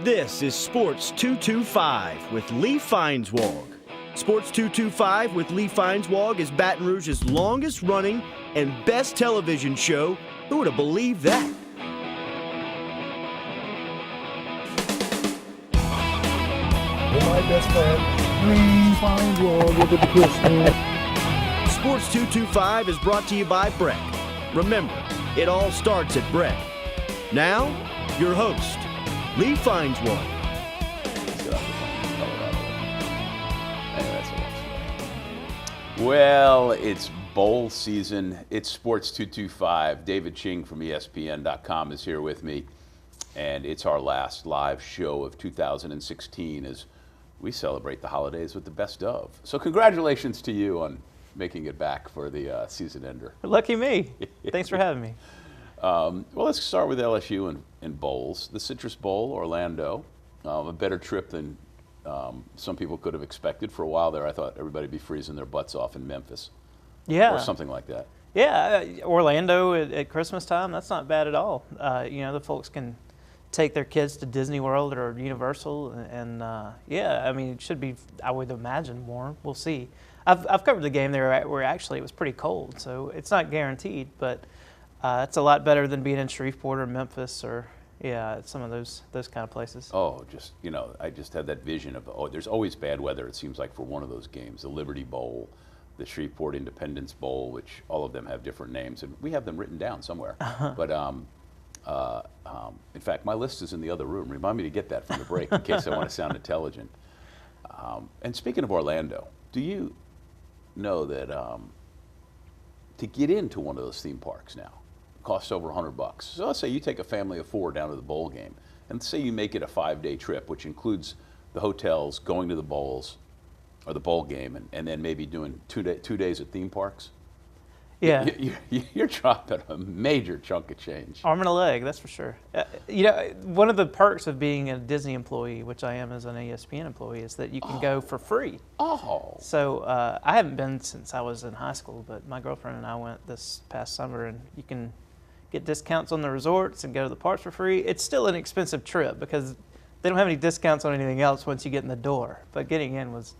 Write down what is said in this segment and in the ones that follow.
This is Sports 225 with Lee Feinswag. Sports 225 with Lee Feinswag is Baton Rouge's longest running and best television show. Who would have believed that? My best friend, Lee Feinswag, look at the Christmas. Sports 225 is brought to you by Breck. Remember, it all starts at Breck. Now, your host, Lee Feinswag. Well, it's bowl season. It's Sports 225. David Ching from ESPN.com is here with me, and it's our last live show of 2016 as we celebrate the holidays with the best of. So congratulations to you on making it back for the season ender. Lucky me. Thanks for having me. Well, let's start with LSU and bowls. The Citrus Bowl, Orlando, a better trip than some people could have expected. For a while there, I thought everybody would be freezing their butts off in Memphis. Yeah. Or something like that. Yeah, Orlando at Christmas time, that's not bad at all. The folks can take their kids to Disney World or Universal, and yeah, I mean, it should be, I would imagine, warm. We'll see. I've covered the game there where actually it was pretty cold, so it's not guaranteed, but it's a lot better than being in Shreveport or Memphis or some of those kind of places. Oh, I just had that vision of, there's always bad weather, it seems like, for one of those games, the Liberty Bowl, the Shreveport Independence Bowl, which all of them have different names, and we have them written down somewhere. But in fact, my list is in the other room. Remind me to get that from the break in case I want to sound intelligent. And speaking of Orlando, do you know that to get into one of those theme parks now costs over $100? So let's say you take a family of 4 down to the bowl game, and say you make it a 5-day trip, which includes the hotels, going to the bowls, or the bowl game, and then maybe doing 2 days at theme parks. Yeah. You're dropping a major chunk of change. Arm and a leg, that's for sure. One of the perks of being a Disney employee, which I am as an ESPN employee, is that you can go for free. Oh. So I haven't been since I was in high school, but my girlfriend and I went this past summer, and you can get discounts on the resorts and go to the parks for free. It's still an expensive trip because they don't have any discounts on anything else once you get in the door. But getting in was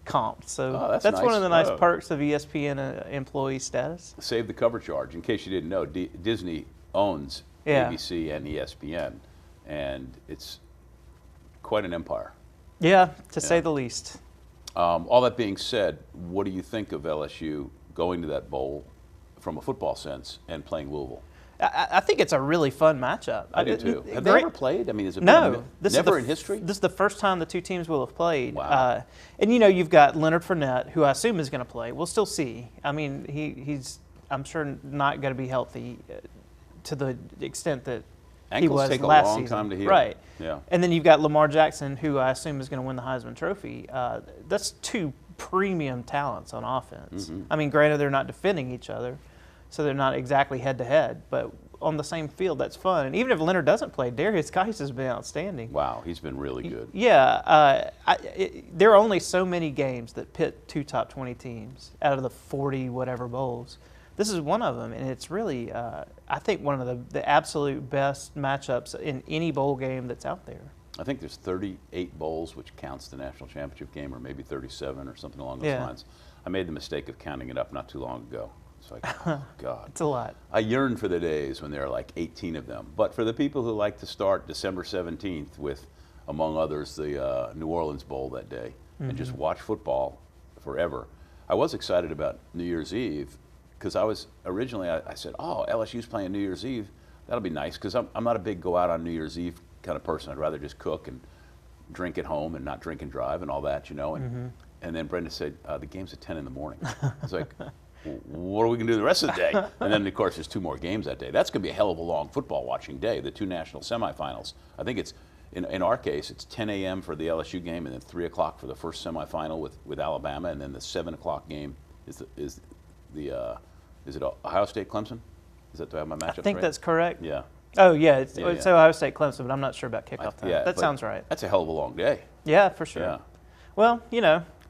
comped. So that's nice. one of the nice perks of ESPN employee status. Save the cover charge. In case you didn't know, Disney owns ABC and ESPN, and it's quite an empire. Yeah, to say the least. All that being said, what do you think of LSU going to that bowl from a football sense and playing Louisville? I think it's a really fun matchup. I do too. Have they ever played? I mean, is it never in history? This is the first time the two teams will have played. Wow. And you've got Leonard Fournette, who I assume is going to play. We'll still see. I mean, he's I'm sure not going to be healthy to the extent that he was take last a long season. time to heal. Right. Yeah. And then you've got Lamar Jackson, who I assume is going to win the Heisman Trophy. That's 2 premium talents on offense. Mm-hmm. I mean, granted, they're not defending each other, so they're not exactly head-to-head, but on the same field, that's fun. And even if Leonard doesn't play, Darius Geis has been outstanding. Wow, he's been really good. Yeah. There are only so many games that pit 2 top 20 teams out of the 40-whatever bowls. This is one of them, and it's really, I think, one of the absolute best matchups in any bowl game that's out there. I think there's 38 bowls, which counts the national championship game, or maybe 37 or something along those lines. I made the mistake of counting it up not too long ago. It's like, oh, God. It's a lot. I yearn for the days when there are like 18 of them. But for the people who like to start December 17th with, among others, the New Orleans Bowl that day, and just watch football forever. I was excited about New Year's Eve because I was originally, I said, LSU's playing New Year's Eve. That'll be nice because I'm not a big go out on New Year's Eve kind of person. I'd rather just cook and drink at home and not drink and drive and all that, And then Brenda said, the game's at 10 in the morning. I was like, what are we going to do the rest of the day? And then, of course, there's 2 more games that day. That's going to be a hell of a long football watching day, the 2 national semifinals. I think it's, in our case, it's 10 a.m. for the LSU game and then 3 o'clock for the first semifinal with Alabama, and then the 7 o'clock game is it Ohio State Clemson? Is that, do I have my matchup right? I think that's correct. Yeah. Oh, yeah. It's Ohio State Clemson, but I'm not sure about kickoff time. Yeah, that sounds right. That's a hell of a long day. Yeah, for sure. Yeah. Well,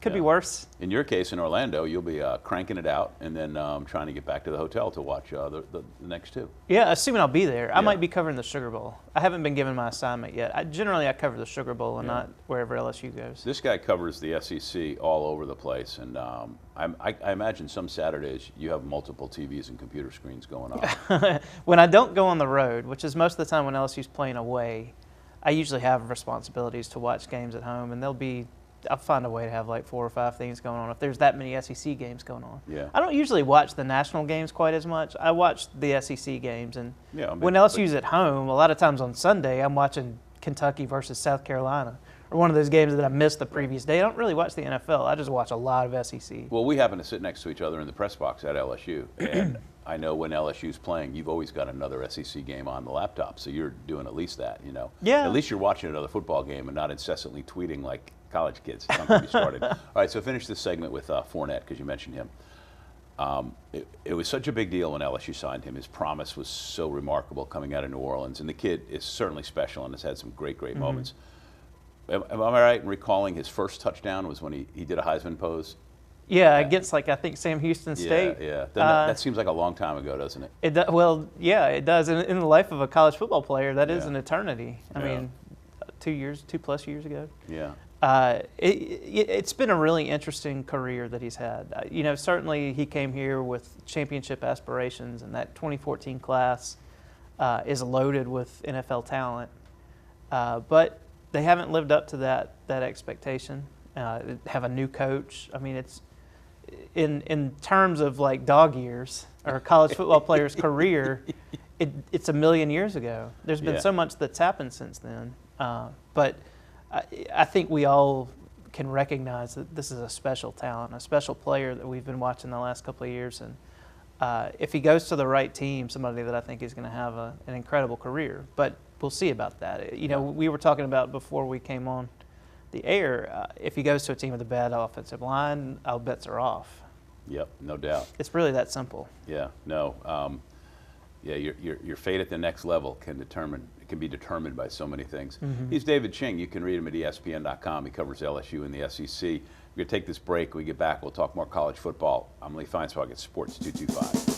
Could be Yeah. worse. In your case, in Orlando, you'll be cranking it out and then trying to get back to the hotel to watch the next two. Yeah, assuming I'll be there. I Yeah. might be covering the Sugar Bowl. I haven't been given my assignment yet. Generally, I cover the Sugar Bowl and Yeah. not wherever LSU goes. This guy covers the SEC all over the place, and I imagine some Saturdays you have multiple TVs and computer screens going on. When I don't go on the road, which is most of the time when LSU's playing away, I usually have responsibilities to watch games at home, and I'll find a way to have like 4 or 5 things going on if there's that many SEC games going on. Yeah. I don't usually watch the national games quite as much. I watch the SEC games, and Yeah, when LSU's at home, a lot of times on Sunday, I'm watching Kentucky versus South Carolina, or one of those games that I missed the previous day. I don't really watch the NFL. I just watch a lot of SEC. Well, we happen to sit next to each other in the press box at LSU, and I know when LSU's playing, you've always got another SEC game on the laptop, so you're doing at least that, you know. Yeah. At least you're watching another football game and not incessantly tweeting like college kids. Don't get me started. All right, so finish this segment with Fournette, because you mentioned him. It was such a big deal when LSU signed him. His promise was so remarkable coming out of New Orleans, and the kid is certainly special and has had some great moments. Am I right in recalling his first touchdown was when he did a Heisman pose? Yeah, against I think Sam Houston State. Yeah. That seems like a long time ago, doesn't it? Well, yeah, it does. In the life of a college football player, that is Yeah. an eternity. I Yeah. mean, 2+ years ago. Yeah. It's been a really interesting career that he's had. Certainly he came here with championship aspirations, and that 2014 class is loaded with NFL talent. But they haven't lived up to that expectation. Have a new coach. I mean, it's in terms of like dog years or a college football player's career, it's a million years ago. There's been Yeah. so much that's happened since then. But I think we all can recognize that this is a special talent, a special player that we've been watching the last couple of years. And if he goes to the right team, somebody that I think is going to have an incredible career. But we'll see about that. We were talking about before we came on the air, if he goes to a team with a bad offensive line, all bets are off. Yep, no doubt. It's really that simple. Yeah, no. Your fate at the next level can be determined by so many things. He's David Ching. You can read him at ESPN.com. He covers LSU and the SEC. We're going to take this break. When we get back, we'll talk more college football. I'm Lee Feinswag at Sports 225.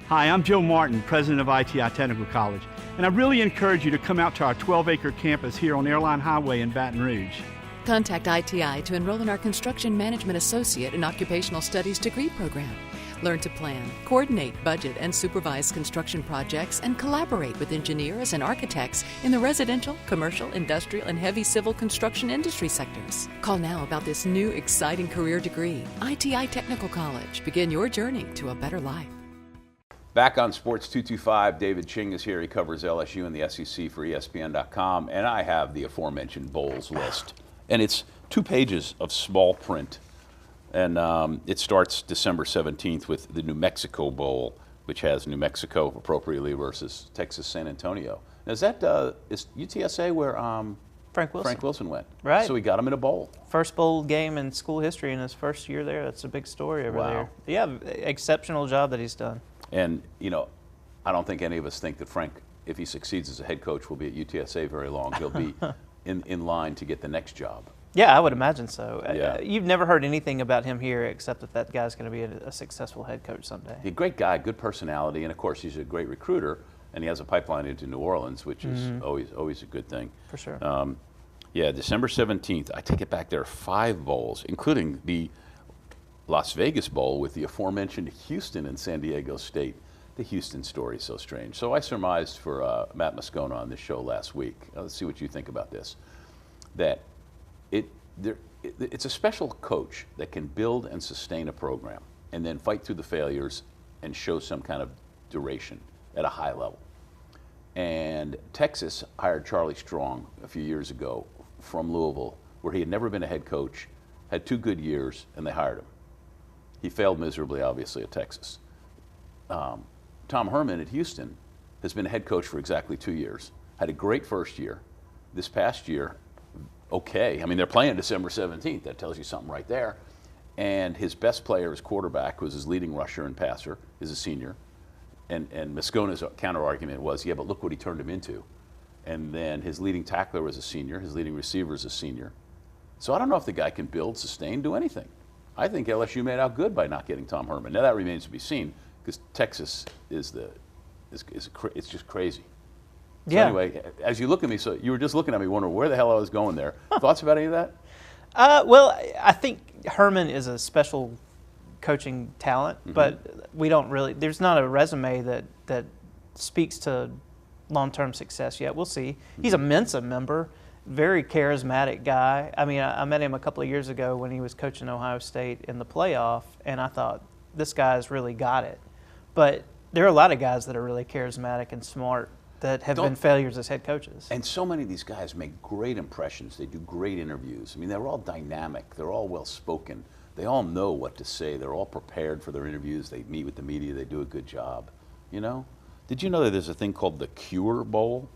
Hi, I'm Joe Martin, president of ITI Technical College, and I really encourage you to come out to our 12-acre campus here on Airline Highway in Baton Rouge. Contact ITI to enroll in our Construction Management Associate and Occupational Studies degree program. Learn to plan, coordinate, budget, and supervise construction projects and collaborate with engineers and architects in the residential, commercial, industrial, and heavy civil construction industry sectors. Call now about this new exciting career degree. ITI Technical College. Begin your journey to a better life. Back on Sports 225, David Ching is here. He covers LSU and the SEC for ESPN.com, and I have the aforementioned bowls list. And it's 2 pages of small print. And it starts December 17th with the New Mexico Bowl, which has New Mexico appropriately versus Texas San Antonio. Now, is UTSA where Frank Wilson went? Right. So we got him in a bowl. First bowl game in school history in his first year there. That's a big story over Wow. there. Yeah, exceptional job that he's done. And, I don't think any of us think that Frank, if he succeeds as a head coach, will be at UTSA very long. He'll be in line to get the next job. Yeah, I would imagine so. Yeah. You've never heard anything about him here except that guy's going to be a successful head coach someday. He's a great guy, good personality, and of course he's a great recruiter, and he has a pipeline into New Orleans, which is always a good thing. For sure. December 17th, I take it back, there are 5 bowls, including the Las Vegas Bowl with the aforementioned Houston and San Diego State. The Houston story is so strange. So I surmised for Matt Moscona on this show last week, let's see what you think about this, that it's a special coach that can build and sustain a program and then fight through the failures and show some kind of duration at a high level. And Texas hired Charlie Strong a few years ago from Louisville, where he had never been a head coach, had 2 good years, and they hired him. He failed miserably, obviously, at Texas. Tom Herman at Houston has been a head coach for exactly 2 years, had a great first year. This past year, okay. I mean, they're playing December 17th. That tells you something right there. and his best player, his quarterback, who was his leading rusher and passer, is a senior. And Moscona's counter argument was, yeah, but look what he turned him into. And then his leading tackler was a senior, his leading receiver is a senior. So I don't know if the guy can build, sustain, do anything. I think LSU made out good by not getting Tom Herman. Now that remains to be seen, because Texas is it's just crazy. So Yeah. anyway, as you look at me, so you were just looking at me wondering where the hell I was going there. Thoughts about any of that? Well, I think Herman is a special coaching talent, but we don't really. There's not a resume that speaks to long-term success yet. We'll see. He's a Mensa member, very charismatic guy. I mean, I met him a couple of years ago when he was coaching Ohio State in the playoff, and I thought this guy's really got it. But there are a lot of guys that are really charismatic and smart that have been failures as head coaches. And so many of these guys make great impressions. They do great interviews. I mean, they're all dynamic. They're all well-spoken. They all know what to say. They're all prepared for their interviews. They meet with the media. They do a good job. You know? Did you know that there's a thing called the Cure Bowl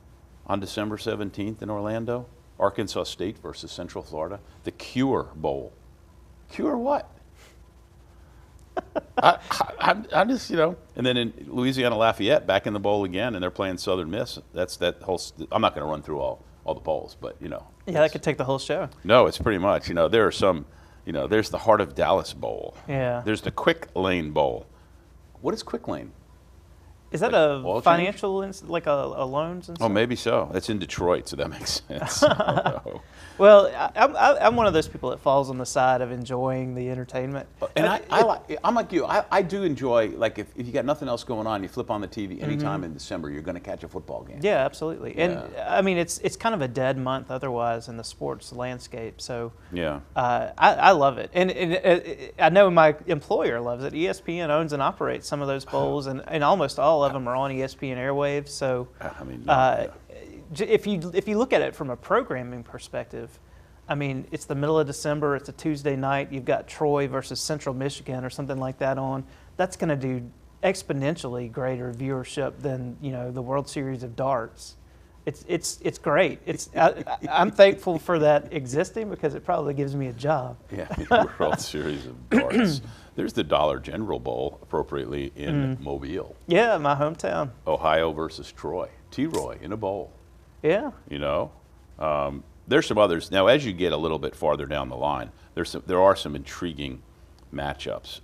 on December 17th in Orlando? Arkansas State versus Central Florida. The Cure Bowl. Cure what? I'm just, you know. And then in Louisiana Lafayette, back in the bowl again, and they're playing Southern Miss. That's that whole. I'm not going to run through all the bowls, but you know. Yeah, that could take the whole show. No, it's pretty much. You know, there are some. You know, there's the Heart of Dallas Bowl. Yeah. There's the Quick Lane Bowl. What is Quick Lane? Is that Like oil a change? financial, like a loans and Oh, stuff? maybe so. That's in Detroit, so that makes sense. I don't know. Well, I'm one of those people that falls on the side of enjoying the entertainment. And I'm like you. I do enjoy, like, if you got nothing else going on, you flip on the TV anytime in December, you're going to catch a football game. Yeah, absolutely. And Yeah. I mean, it's kind of a dead month otherwise in the sports landscape. So Yeah. I love it, and I know my employer loves it. ESPN owns and operates some of those bowls, and almost all of them are on ESPN airwaves. So I mean, if you look at it from a programming perspective, I mean, it's the middle of December. It's a Tuesday night. You've got Troy versus Central Michigan or something like that on. That's going to do exponentially greater viewership than, you know, the World Series of darts. It's great. I'm thankful for that existing because it probably gives me a job. yeah, the World Series of darts. There's the Dollar General Bowl, appropriately, in Mobile. Yeah, my hometown. Ohio versus Troy. T-Roy in a bowl. Yeah. You know, there's some others. Now, as you get a little bit farther down the line, there are some intriguing matchups.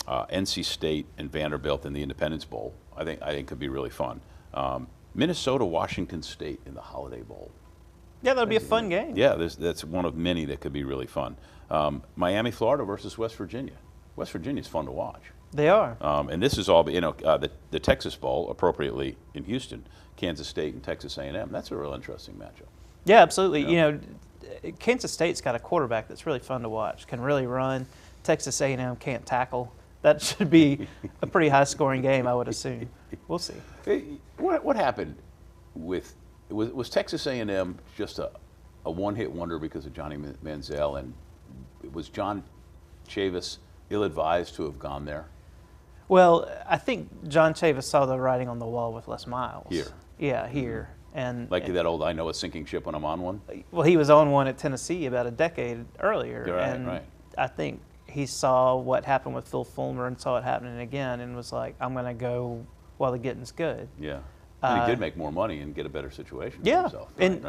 NC State and Vanderbilt in the Independence Bowl, I think could be really fun. Minnesota, Washington State in the Holiday Bowl. Yeah, that'll be a fun game. Yeah, that's one of many that could be really fun. Miami, Florida versus West Virginia. West Virginia's fun to watch. They are. And this is all, you know, the Texas Bowl, appropriately in Houston, Kansas State and Texas A&M. That's a real interesting matchup. Yeah, absolutely. You know, Kansas State's got a quarterback that's really fun to watch. Can really run. Texas A&M can't tackle. That should be a pretty high-scoring game, I would assume. We'll see. Hey, what happened with was Texas A&M just a one-hit wonder because of Johnny Manziel, and was John Chavis ill-advised to have gone there? Well, I think John Chavis saw the writing on the wall with Les Miles. Here. Yeah, here. And Like that old, I know a sinking ship when I'm on one? well, he was on one at Tennessee about a decade earlier. You're right, and right. I think he saw what happened with Phil Fulmer and saw it happening again and was like, I'm going to go while the getting's good. Yeah. And he did make more money and get a better situation for Yeah. himself. And,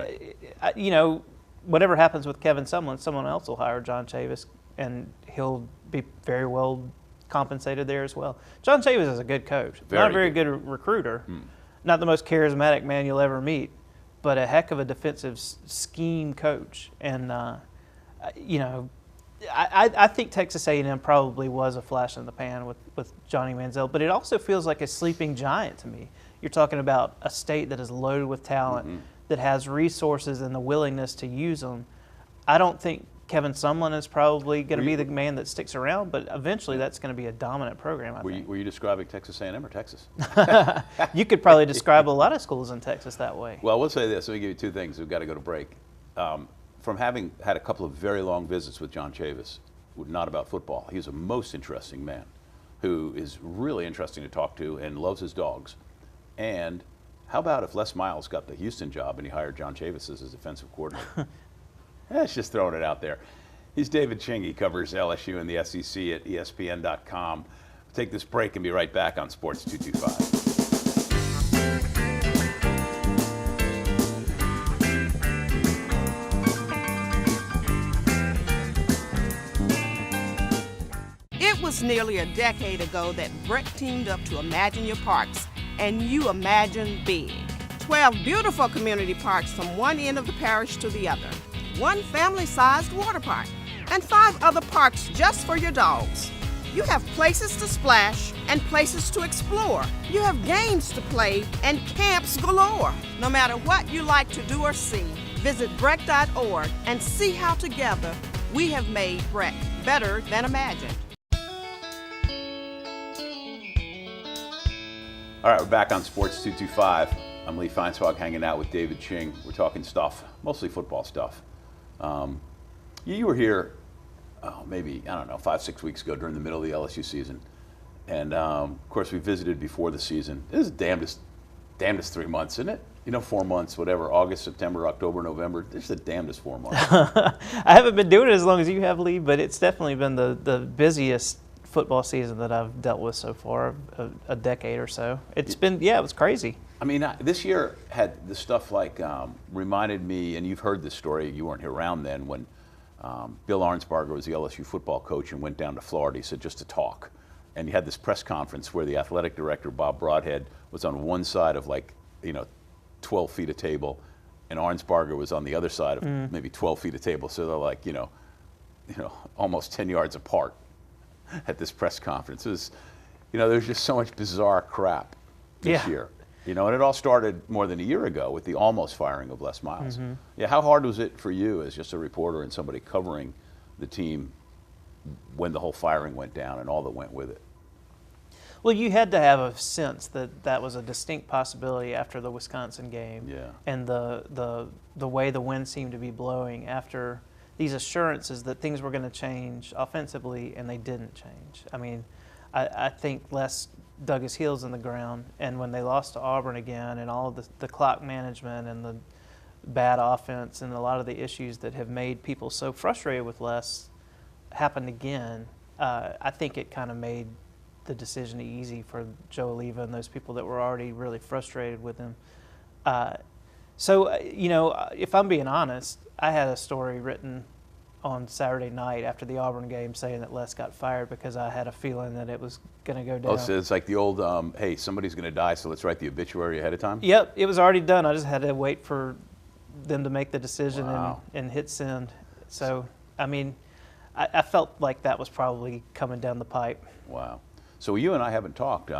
you know, whatever happens with Kevin Sumlin, someone else will hire John Chavis, and he'll be very well compensated there as well. John Chavis is a good coach. Not a very good recruiter. Not the most charismatic man you'll ever meet, but a heck of a defensive scheme coach. And, you know, I think Texas A&M probably was a flash in the pan with Johnny Manziel, but it also feels like a sleeping giant to me. You're talking about a state that is loaded with talent, that has resources and the willingness to use them. I don't think Kevin Sumlin is probably going to be the man that sticks around, but eventually that's going to be a dominant program, I think. Were you describing Texas A&M or Texas? You could probably describe a lot of schools in Texas that way. Well, we'll say this. Let me give you two things. We've got to go to break. From having had a couple of very long visits with John Chavis, not about football, he's a most interesting man who is really interesting to talk to and loves his dogs. And how about if Les Miles got the Houston job and he hired John Chavis as his defensive coordinator? It's just throwing it out there. He's David Ching. He covers LSU and the SEC at ESPN.com. We'll take this break and be right back on Sports 225. It was nearly a decade ago that Brett teamed up to Imagine Your Parks, and you imagine big. 12 beautiful community parks from one end of the parish to the other, one family-sized water park, and 5 other parks just for your dogs. You have places to splash and places to explore. You have games to play and camps galore. No matter what you like to do or see, visit Breck.org and see how together we have made Breck better than imagined. All right, we're back on Sports 225. I'm Lee Feinswag hanging out with David Ching. We're talking stuff, mostly football stuff. You were here, maybe, 5-6 weeks ago during the middle of the LSU season. And, of course, we visited before the season. This is the damnedest 3 months, isn't it? 4 months, whatever, August, September, October, November. This is the damnedest 4 months. I haven't been doing it as long as you have, Lee, but it's definitely been the busiest football season that I've dealt with so far, a decade or so. It's been, it was crazy. I mean, this year had the stuff like reminded me, and you've heard this story, you weren't here around then, when Bill Arnsparger was the LSU football coach and went down to Florida, he said, just to talk. And he had this press conference where the athletic director, Bob Broadhead, was on one side of 12 feet of table, and Arnsparger was on the other side of maybe 12 feet of table. So they're like, almost 10 yards apart at this press conference. It was, there's just so much bizarre crap this year. And it all started more than a year ago with the almost firing of Les Miles. Yeah, how hard was it for you as just a reporter and somebody covering the team when the whole firing went down and all that went with it? Well, you had to have a sense that that was a distinct possibility after the Wisconsin game, and the way the wind seemed to be blowing after these assurances that things were going to change offensively, and they didn't change. I mean, I think Les dug his heels in the ground, and when they lost to Auburn again, and all of the clock management and the bad offense and a lot of the issues that have made people so frustrated with Les happened again, I think it kind of made the decision easy for Joe Oliva and those people that were already really frustrated with him. If I'm being honest, I had a story written on Saturday night after the Auburn game saying that Les got fired because I had a feeling that it was going to go down. Oh, so it's like the old, hey, somebody's going to die, so let's write the obituary ahead of time? Yep, it was already done. I just had to wait for them to make the decision and hit send. So, I mean, I felt like that was probably coming down the pipe. Wow. So you and I haven't talked,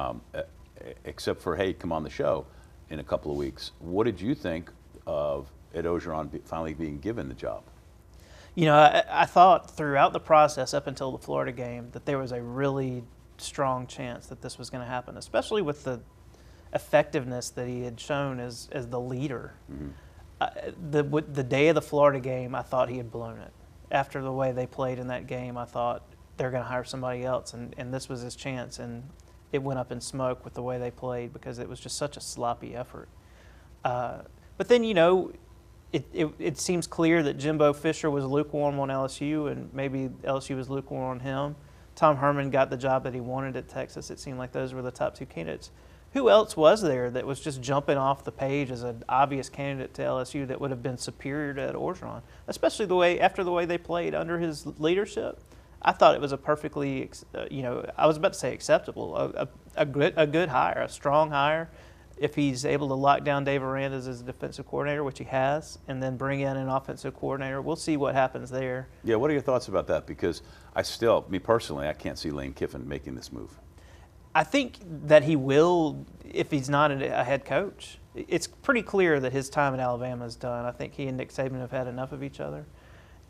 except for, hey, come on the show in a couple of weeks. What did you think of Ed Orgeron finally being given the job? I thought throughout the process up until the Florida game that there was a really strong chance that this was going to happen, especially with the effectiveness that he had shown as the leader. The day of the Florida game, I thought he had blown it. After the way they played in that game, I thought they're going to hire somebody else, and this was his chance, and it went up in smoke with the way they played because it was just such a sloppy effort. But then, it seems clear that Jimbo Fisher was lukewarm on LSU, and maybe LSU was lukewarm on him. Tom Herman got the job that he wanted at Texas. It seemed like those were the top 2 candidates. Who else was there that was just jumping off the page as an obvious candidate to LSU that would have been superior to Ed Orgeron, especially after the way they played under his leadership? I thought it was a perfectly, I was about to say acceptable, a good hire, a strong hire. If he's able to lock down Dave Aranda as his defensive coordinator, which he has, and then bring in an offensive coordinator, we'll see what happens there. Yeah, what are your thoughts about that? Because me personally, I can't see Lane Kiffin making this move. I think that he will if he's not a head coach. It's pretty clear that his time at Alabama is done. I think he and Nick Saban have had enough of each other.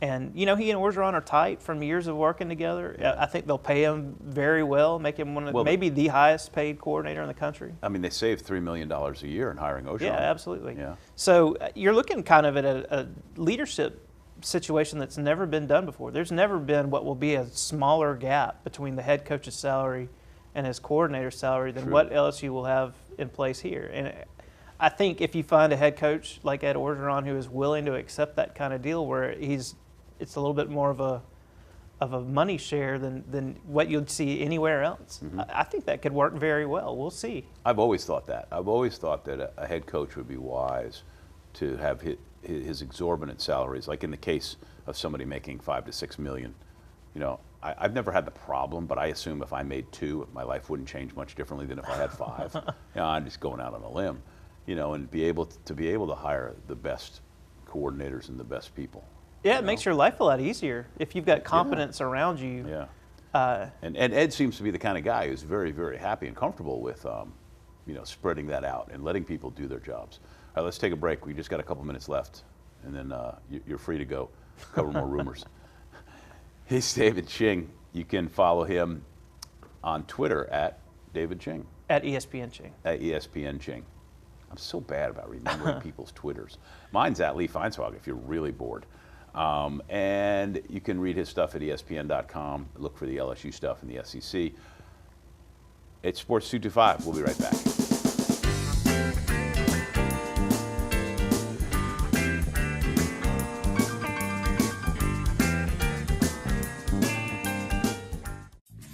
And, he and Orgeron are tight from years of working together. Yeah. I think they'll pay him very well, make him maybe the highest paid coordinator in the country. I mean, they saved $3 million a year in hiring Orgeron. Yeah, absolutely. Yeah. So you're looking kind of at a leadership situation that's never been done before. There's never been what will be a smaller gap between the head coach's salary and his coordinator's salary than what LSU will have in place here. And I think if you find a head coach like Ed Orgeron who is willing to accept that kind of deal where it's a little bit more of of a money share than what you'd see anywhere else. I think that could work very well. We'll see. I've always thought that. I've always thought that a head coach would be wise to have his exorbitant salaries, like in the case of somebody making $5 to $6 million. You know, I've never had the problem, but I assume if I made 2, my life wouldn't change much differently than if I had 5. You know, I'm just going out on a limb, you know, and be able to hire the best coordinators and the best people. Yeah, it makes your life a lot easier if you've got competence around you. Yeah. And Ed seems to be the kind of guy who's very, very happy and comfortable with, you know, spreading that out and letting people do their jobs. All right, let's take a break. We just got a couple minutes left, and then you're free to go cover more rumors. He's David Ching. You can follow him on Twitter at David Ching. At ESPN Ching. At ESPN Ching. I'm so bad about remembering people's Twitters. Mine's at Lee Feinswag if you're really bored. And you can read his stuff at ESPN.com. Look for the LSU stuff in the SEC. It's Sports 225. We'll be right back.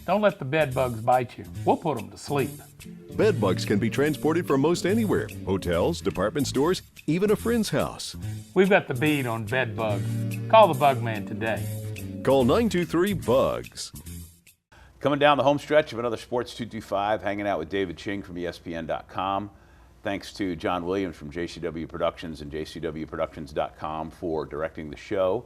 Don't let the bed bugs bite you. We'll put them to sleep. Bed bugs can be transported from most anywhere. Hotels, department stores, even a friend's house. We've got the bead on bed bugs. Call the bug man today. Call 923-BUGS. Coming down the home stretch of another Sports 225, hanging out with David Ching from ESPN.com. Thanks to John Williams from JCW Productions and JCWProductions.com for directing the show.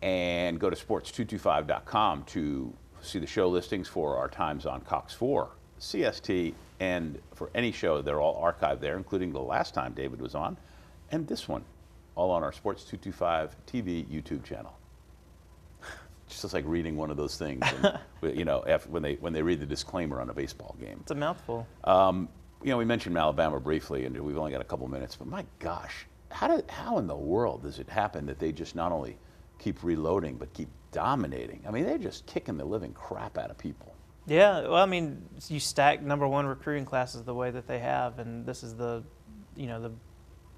And go to sports225.com to see the show listings for our times on Cox 4, CST, and for any show. They're all archived there, including the last time David was on, and this one, all on our Sports 225 TV YouTube channel. Just like reading one of those things, and, you know, when they read the disclaimer on a baseball game. It's a mouthful. You know, we mentioned Alabama briefly, and we've only got a couple minutes, but my gosh, how in the world does it happen that they just not only keep reloading, but keep dominating? I mean, they're just kicking the living crap out of people. Yeah, well, I mean, you stack #1 recruiting classes the way that they have, and this is the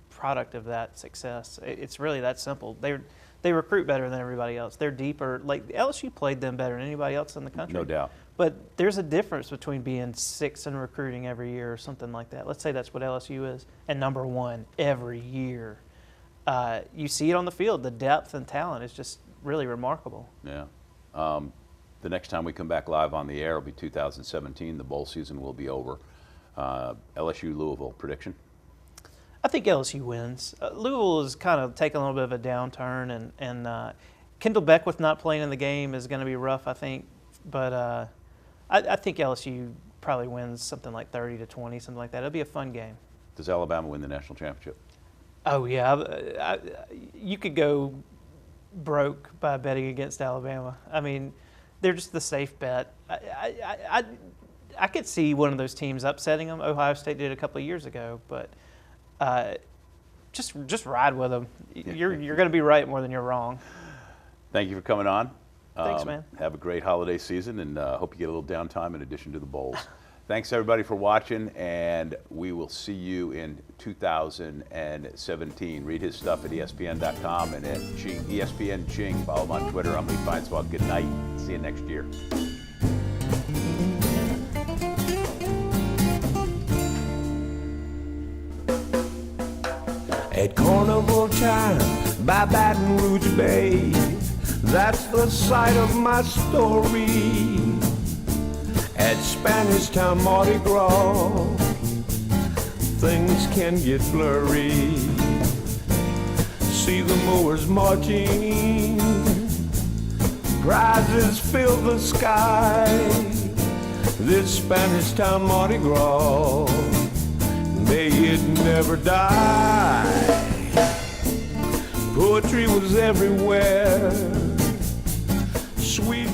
product of that success. It's really that simple. They recruit better than everybody else. They're deeper. Like LSU played them better than anybody else in the country. No doubt. But there's a difference between being 6th in recruiting every year or something like that. Let's say that's what LSU is, and #1 every year. You see it on the field. The depth and talent is just really remarkable. Yeah. The next time we come back live on the air will be 2017. The bowl season will be over. LSU Louisville prediction? I think LSU wins. Louisville is kind of taking a little bit of a downturn, and Kendall Beckwith not playing in the game is going to be rough, I think. But I think LSU probably wins something like 30-20, something like that. It'll be a fun game. Does Alabama win the national championship? Oh yeah, you could go broke by betting against Alabama. I mean, they're just the safe bet. I could see one of those teams upsetting them. Ohio State did a couple of years ago, but just ride with them. You're going to be right more than you're wrong. Thank you for coming on. Thanks, man. Have a great holiday season, and hope you get a little downtime in addition to the bowls. Thanks, everybody, for watching, and we will see you in 2017. Read his stuff at ESPN.com and at ESPN Ching. Follow him on Twitter. I'm Lee Feinswag. Good night. See you next year. At carnival time by Baton Rouge Bay, that's the site of my story. At Spanish Town Mardi Gras, things can get blurry. See the mowers marching, prizes fill the sky. This Spanish Town Mardi Gras, may it never die. Poetry was everywhere, sweet